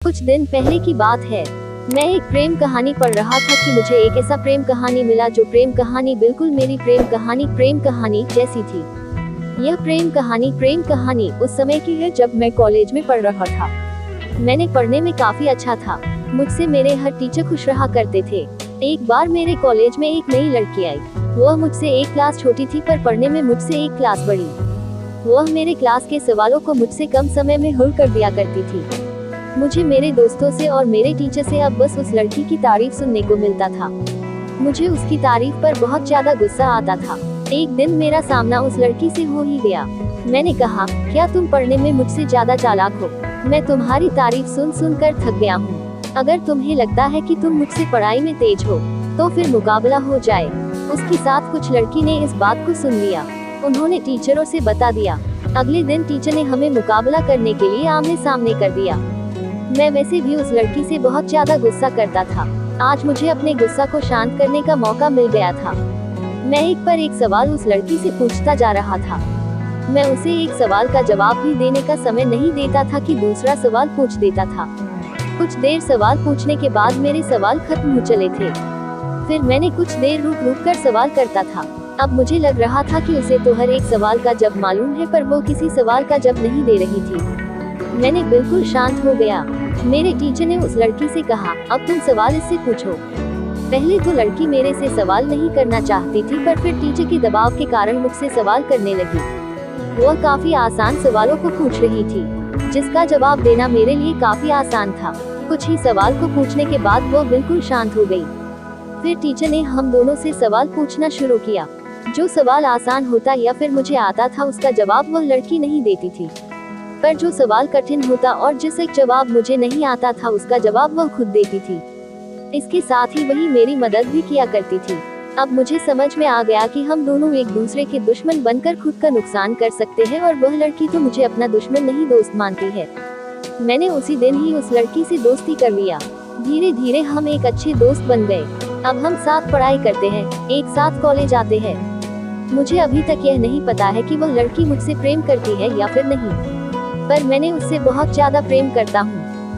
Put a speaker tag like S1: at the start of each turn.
S1: कुछ दिन पहले की बात है। मैं एक प्रेम कहानी पढ़ रहा था कि मुझे एक ऐसा प्रेम कहानी मिला जो प्रेम कहानी बिल्कुल मेरी प्रेम कहानी जैसी थी। यह प्रेम कहानी उस समय की है जब मैं कॉलेज में पढ़ रहा था। मैंने पढ़ने में काफी अच्छा था। मुझसे मेरे हर टीचर खुश रहा करते थे। एक बार मेरे कॉलेज में एक नई लड़की आई। वह मुझसे एक क्लास छोटी थी पर पढ़ने में मुझसे एक क्लास बड़ी। वह मेरे क्लास के सवालों को मुझसे कम समय में हल कर दिया करती थी। मुझे मेरे दोस्तों से और मेरे टीचर से अब बस उस लड़की की तारीफ सुनने को मिलता था। मुझे उसकी तारीफ पर बहुत ज्यादा गुस्सा आता था। एक दिन मेरा सामना उस लड़की से हो ही गया। मैंने कहा, क्या तुम पढ़ने में मुझसे ज्यादा चालाक हो? मैं तुम्हारी तारीफ सुन कर थक गया हूँ। अगर तुम्हें लगता है कि तुम मुझसे पढ़ाई में तेज हो, तो फिर मुकाबला हो जाए। उसके साथ कुछ लड़की ने इस बात को सुन लिया। उन्होंने टीचरों से बता दिया। अगले दिन टीचर ने हमें मुकाबला करने के लिए आमने सामने कर दिया। मैं वैसे भी उस लड़की से बहुत ज्यादा गुस्सा करता था। आज मुझे अपने गुस्सा को शांत करने का मौका मिल गया था। मैं एक पर एक सवाल उस लड़की से पूछता जा रहा था। मैं उसे एक सवाल का जवाब भी देने का समय नहीं देता था कि दूसरा सवाल पूछ देता था। कुछ देर सवाल पूछने के बाद मेरे सवाल खत्म हो चले थे। फिर मैंने कुछ देर रुक कर सवाल करता था। अब मुझे लग रहा था कि उसे तो हर एक सवाल का जवाब मालूम है, पर वो किसी सवाल का जवाब नहीं दे रही थी। मैंने बिल्कुल शांत हो गया। मेरे टीचर ने उस लड़की से कहा, अब तुम सवाल इससे पूछो। पहले तो लड़की मेरे से सवाल नहीं करना चाहती थी, पर फिर टीचर के दबाव के कारण मुझसे सवाल करने लगी। वह काफी आसान सवालों को पूछ रही थी, जिसका जवाब देना मेरे लिए काफी आसान था। कुछ ही सवाल को पूछने के बाद वह बिल्कुल शांत हो गई। फिर टीचर ने हम दोनों से सवाल पूछना शुरू किया। जो सवाल आसान होता या फिर मुझे आता था, उसका जवाब वह लड़की नहीं देती थी, पर जो सवाल कठिन होता और जिसका जवाब मुझे नहीं आता था, उसका जवाब वह खुद देती थी। इसके साथ ही वही मेरी मदद भी किया करती थी। अब मुझे समझ में आ गया कि हम दोनों एक दूसरे के दुश्मन बनकर खुद का नुकसान कर सकते हैं, और वह लड़की तो मुझे अपना दुश्मन नहीं दोस्त मानती है। मैंने उसी दिन ही उस लड़की से दोस्ती कर लिया। धीरे धीरे हम एक अच्छे दोस्त बन गए। अब हम साथ पढ़ाई करते हैं, एक साथ कॉलेज आते हैं। मुझे अभी तक यह नहीं पता है कि वह लड़की मुझसे प्रेम करती है या फिर नहीं, पर मैंने उससे बहुत ज्यादा प्रेम करता हूँ।